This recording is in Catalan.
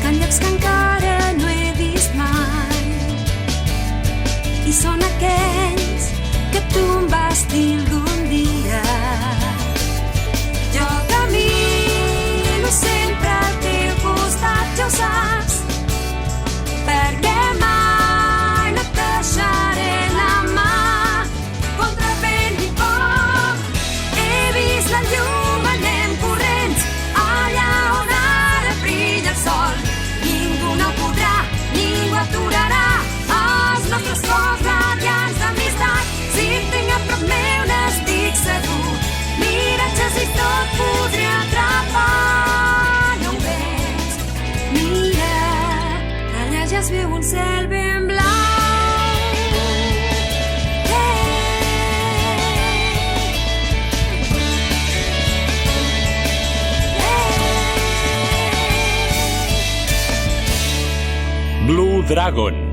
buscant llocs que encara no he vist mai. I són aquells que tu em vas dir algun dia. Jo camino sempre al teu costat, ja ho saps, perquè mai no et deixaré la mà contra vent i foc. He vist la llum, anem corrents allà on ara brilla el sol. Ningú no podrà, ningú aturarà els nostres focs radiants d'amistat. Si et tinc a prop meu n'estic segur, miratges i tot podré atrapar. No ho veig, mira, allà ja es veu un cel ben blau. Blue Dragon.